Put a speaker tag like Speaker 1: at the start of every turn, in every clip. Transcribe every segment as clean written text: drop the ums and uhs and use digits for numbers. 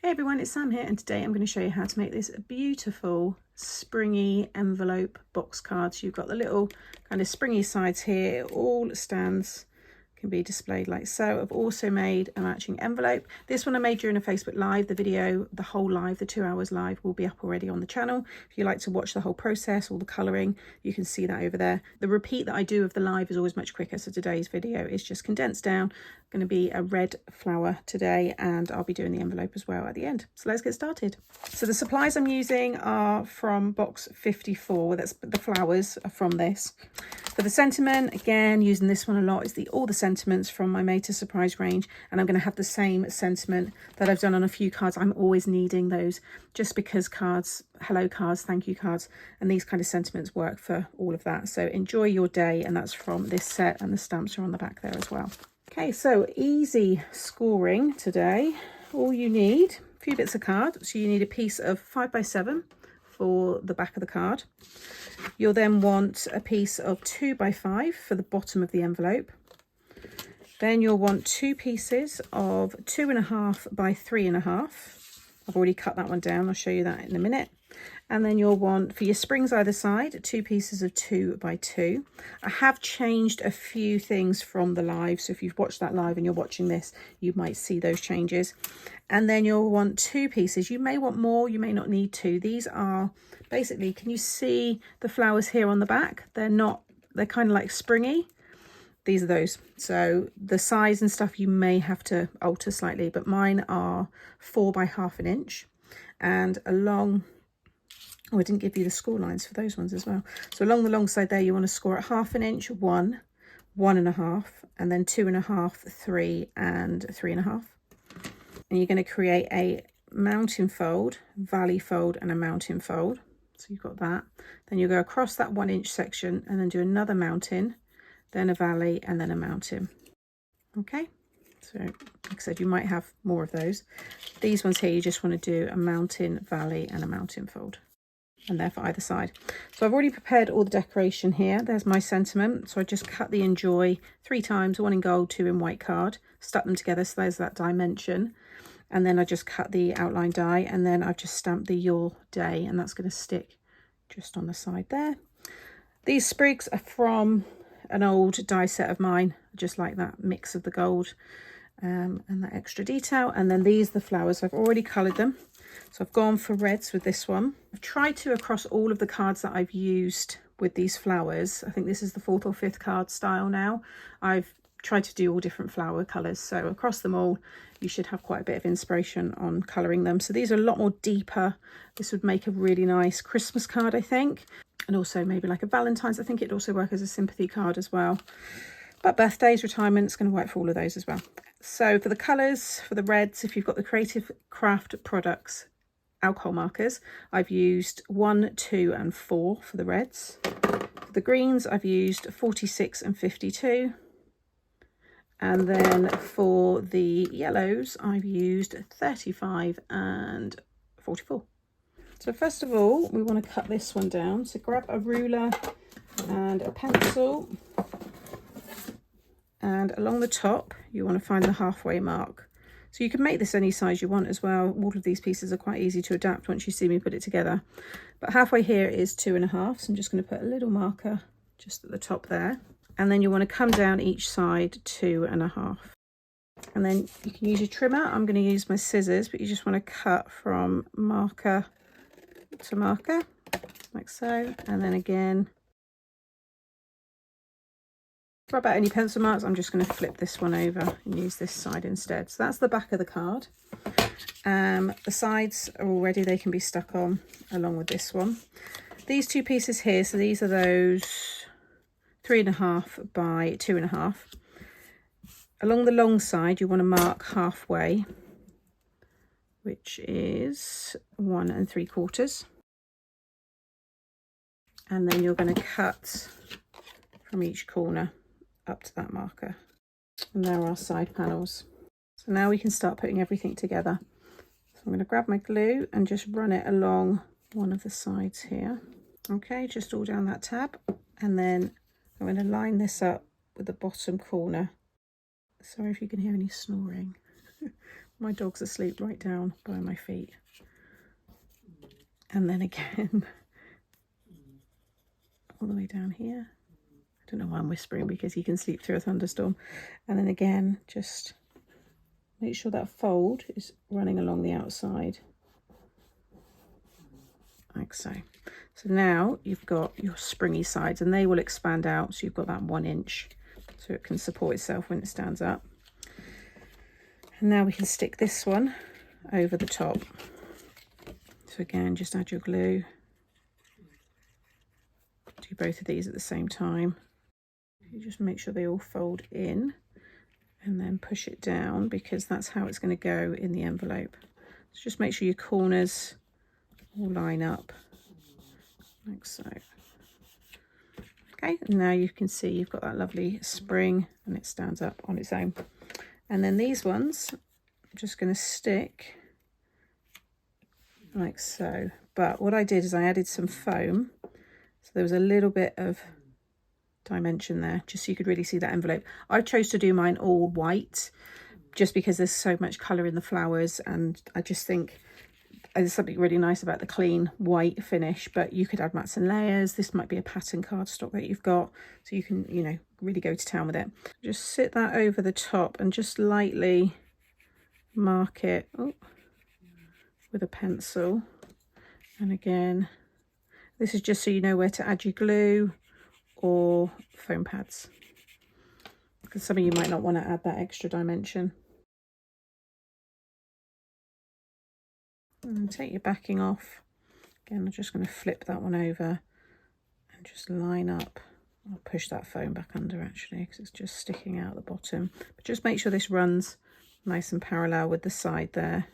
Speaker 1: Hey everyone, it's Sam here, and today I'm going to show you how to make this beautiful springy envelope box card. So you've got the little kind of springy sides here, it all stands, can be displayed like so. I've also made a matching envelope. This one I made during a Facebook Live. The video, the whole live, the 2 hours live, will be up already on the channel. If you like to watch the whole process, all the colouring, you can see that over there. The repeat that I do of the live is always much quicker, so today's video is just condensed down. Going to be a red flower today, and I'll be doing the envelope as well at the end. So let's get started. So the supplies I'm using are from box 54. That's the flowers are from this. For the sentiment, again, using this one a lot, is all the sentiments from my Made to Surprise range, and I'm going to have the same sentiment that I've done on a few cards. I'm always needing those just because cards, hello cards, thank you cards, and these kind of sentiments work for all of that. So enjoy your day, and that's from this set, and the stamps are on the back there as well. Okay, so easy scoring today. All you need, a few bits of card. So you need a piece of 5x7 for the back of the card. You'll then want a piece of 2x5 for the bottom of the envelope. Then you'll want 2 pieces of 2.5 by 3.5. I've already cut that one down. I'll show you that in a minute. And then you'll want, for your springs either side, 2 pieces of 2x2. I have changed a few things from the live, so if you've watched that live and you're watching this, you might see those changes. And then you'll want 2 pieces. You may want more, you may not need 2. These are basically, can you see the flowers here on the back? They're kind of like springy. These are those. So the size and stuff you may have to alter slightly, but mine are 4 by 1/2 inch. And along, oh, I didn't give you the score lines for those ones as well. So along the long side there, you want to score at 1/2 inch, 1, 1.5, and then 2.5, 3, and 3.5. And you're going to create a mountain fold, valley fold, and a mountain fold. So you've got that. Then you'll go across that 1 inch section and then do another mountain, then a valley, and then a mountain. Okay. So like I said, you might have more of those. These ones here, you just want to do a mountain, valley, and a mountain fold. And they're for either side. So I've already prepared all the decoration here. There's my sentiment. So I just cut the enjoy 3 times, 1 in gold, 2 in white card, stuck them together, so there's that dimension. And then I just cut the outline die, and then I've just stamped the your day, and that's going to stick just on the side there. These sprigs are from an old die set of mine. I just like that mix of the gold and that extra detail. And then these are the flowers. I've already coloured them. So I've gone for reds with this one. I've tried to, across all of the cards that I've used with these flowers, I think this is the 4th or 5th card style now, I've tried to do all different flower colours. So across them all, you should have quite a bit of inspiration on colouring them. So these are a lot more deeper. This would make a really nice Christmas card, I think. And also maybe like a Valentine's. I think it'd also work as a sympathy card as well. But birthdays, retirement, it's going to work for all of those as well. So for the colours, for the reds, if you've got the Creative Craft Products alcohol markers, I've used 1, 2, and 4 for the reds. For the greens, I've used 46 and 52. And then for the yellows, I've used 35 and 44. So first of all, we want to cut this one down. So grab a ruler and a pencil. And along the top, you want to find the halfway mark. So you can make this any size you want as well. All of these pieces are quite easy to adapt once you see me put it together. But halfway here is 2.5. So I'm just going to put a little marker just at the top there. And then you want to come down each side 2.5. And then you can use your trimmer. I'm going to use my scissors, but you just want to cut from marker to marker, like so. And then again, for about any pencil marks, I'm just going to flip this one over and use this side instead. So that's the back of the card. The sides are all ready. They can be stuck on along with this one. These 2 pieces here, so these are those 3.5 by 2.5. Along the long side, you want to mark halfway, which is 1 3/4. And then you're going to cut from each corner up to that marker. And there are our side panels. So now we can start putting everything together. So I'm going to grab my glue and just run it along one of the sides here. Okay, just all down that tab. And then I'm going to line this up with the bottom corner. Sorry if you can hear any snoring. My dog's asleep right down by my feet. And then again, all the way down here. I don't know why I'm whispering, because he can sleep through a thunderstorm. And then again, just make sure that fold is running along the outside, like so. So now you've got your springy sides, and they will expand out, so you've got that 1 inch, so it can support itself when it stands up. And now we can stick this one over the top. So again, just add your glue. Do both of these at the same time. You just make sure they all fold in, and then push it down, because that's how it's going to go in the envelope. So just make sure your corners all line up, like so. Okay, and now you can see you've got that lovely spring, and it stands up on its own. And then these ones, I'm just going to stick like so. But what I did is I added some foam, so there was a little bit of dimension there, just so you could really see that envelope. I chose to do mine all white, just because there's so much colour in the flowers, and I just think there's something really nice about the clean white finish. But you could add mats and layers. This might be a pattern cardstock that you've got, so you can, you know, really go to town with it. Just sit that over the top and just lightly mark it with a pencil. And again, this is just so you know where to add your glue or foam pads, because some of you might not want to add that extra dimension. And take your backing off. Again, I'm just going to flip that one over and just line up. I'll push that foam back under actually, because it's just sticking out the bottom. But just make sure this runs nice and parallel with the side there.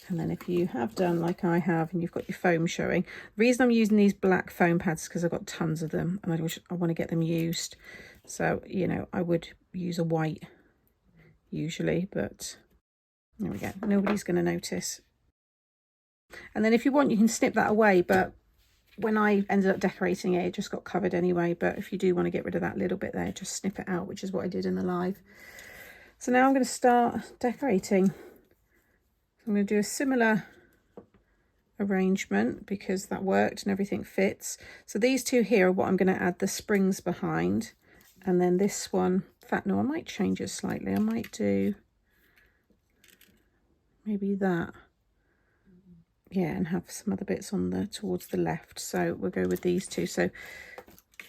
Speaker 1: And then if you have done like I have, and you've got your foam showing, the reason I'm using these black foam pads is because I've got tons of them, and I want to get them used. So, you know, I would use a white usually, but there we go. Nobody's going to notice. And then if you want, you can snip that away, but when I ended up decorating it, it just got covered anyway. But if you do want to get rid of that little bit there, just snip it out, which is what I did in the live. So now I'm going to start decorating. I'm going to do a similar arrangement, because that worked and everything fits. So these two here are what I'm going to add the springs behind. And then this one, in fact, no, I might change it slightly. I might do maybe that. Yeah, and have some other bits on the towards the left. So we'll go with these two. So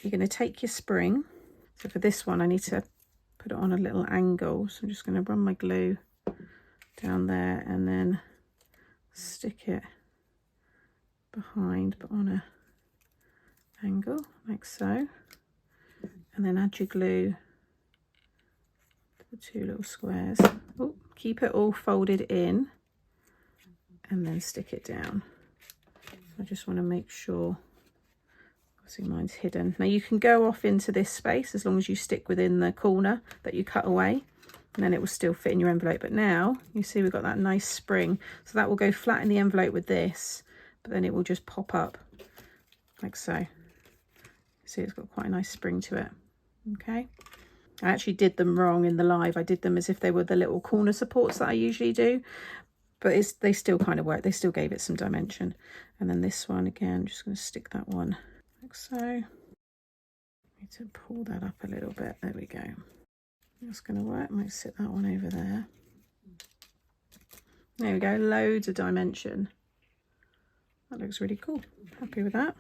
Speaker 1: you're going to take your spring. So for this one, I need to put it on a little angle. So I'm just going to run my glue down there and then stick it behind, but on a angle like so. And then add your glue to the two little squares. Oh, keep it all folded in, and then stick it down. I just want to make sure, see, mine's hidden. Now you can go off into this space as long as you stick within the corner that you cut away, and then it will still fit in your envelope. But now you see we've got that nice spring, so that will go flat in the envelope with this, but then it will just pop up like so. See, it's got quite a nice spring to it. Okay, I actually did them wrong in the live. I did them as if they were the little corner supports that I usually do, but they still kind of work. They still gave it some dimension. And then this one again, I'm just going to stick that one like so. Need to pull that up a little bit. There we go. That's going to work. Might sit that one over there. There we go. Loads of dimension. That looks really cool. Happy with that.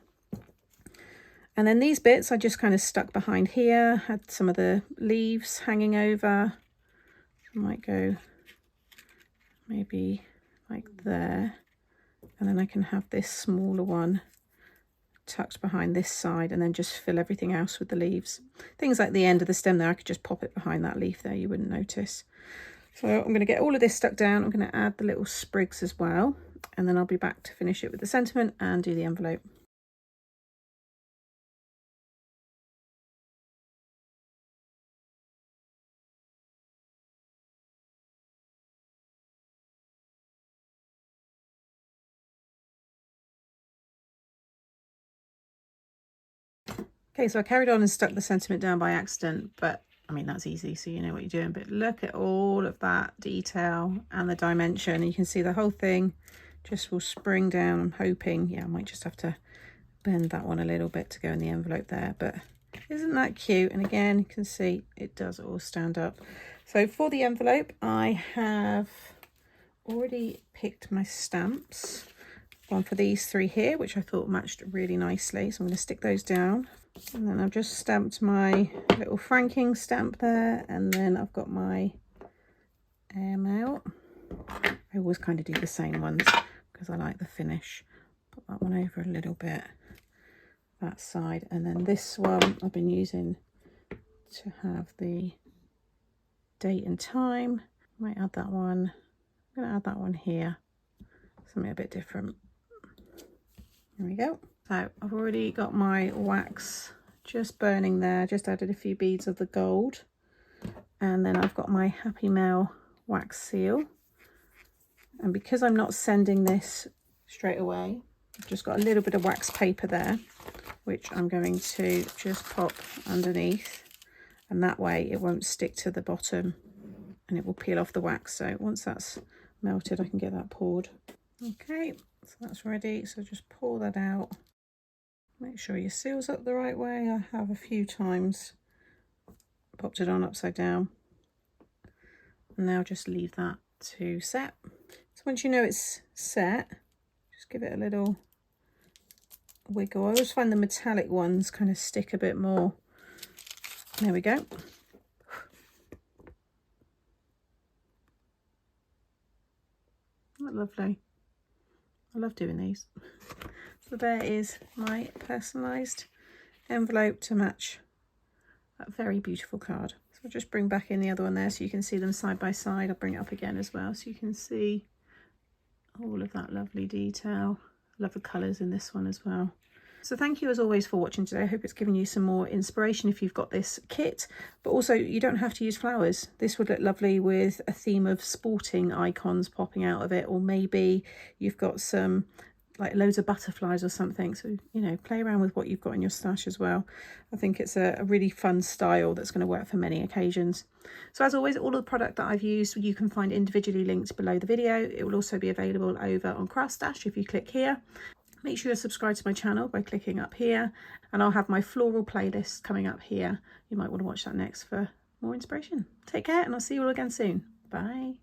Speaker 1: And then these bits I just kind of stuck behind here. Had some of the leaves hanging over. I might go maybe like there. And then I can have this smaller one tucked behind this side, and then just fill everything else with the leaves. Things like the end of the stem there, I could just pop it behind that leaf there, you wouldn't notice. So I'm going to get all of this stuck down. I'm going to add the little sprigs as well, and then I'll be back to finish it with the sentiment and do the envelope. Okay, so I carried on and stuck the sentiment down by accident, but I mean, that's easy, so you know what you're doing, but look at all of that detail and the dimension. You can see the whole thing just will spring down. I'm hoping, yeah, I might just have to bend that one a little bit to go in the envelope there, but isn't that cute? And again, you can see it does all stand up. So for the envelope, I have already picked my stamps. One for these 3 here, which I thought matched really nicely, so I'm going to stick those down. And then I've just stamped my little franking stamp there, and then I've got my airmail. I always kind of do the same ones because I like the finish. Put that one over a little bit, that side, and then this one I've been using to have the date and time. Might add that one. I'm going to add that one here, something a bit different. There we go. So I've already got my wax just burning there, just added a few beads of the gold, and then I've got my Happy Mail wax seal. And because I'm not sending this straight away, I've just got a little bit of wax paper there, which I'm going to just pop underneath, and that way it won't stick to the bottom and it will peel off the wax. So once that's melted, I can get that poured. Okay, so that's ready. So just pour that out. Make sure your seal's up the right way. I have a few times popped it on upside down. And now just leave that to set. So once you know it's set, just give it a little wiggle. I always find the metallic ones kind of stick a bit more. There we go. Isn't that lovely? I love doing these. So there is my personalised envelope to match that very beautiful card. So I'll just bring back in the other one there so you can see them side by side. I'll bring it up again as well so you can see all of that lovely detail. I love the colours in this one as well. So thank you as always for watching today. I hope it's given you some more inspiration if you've got this kit, but also you don't have to use flowers. This would look lovely with a theme of sporting icons popping out of it, or maybe you've got some like loads of butterflies or something. So, you know, play around with what you've got in your stash as well. I think it's a really fun style that's going to work for many occasions. So as always, all of the product that I've used, you can find individually linked below the video. It will also be available over on Craft Stash if you click here. Make sure you're subscribed to my channel by clicking up here, and I'll have my floral playlist coming up here. You might want to watch that next for more inspiration. Take care, and I'll see you all again soon. Bye.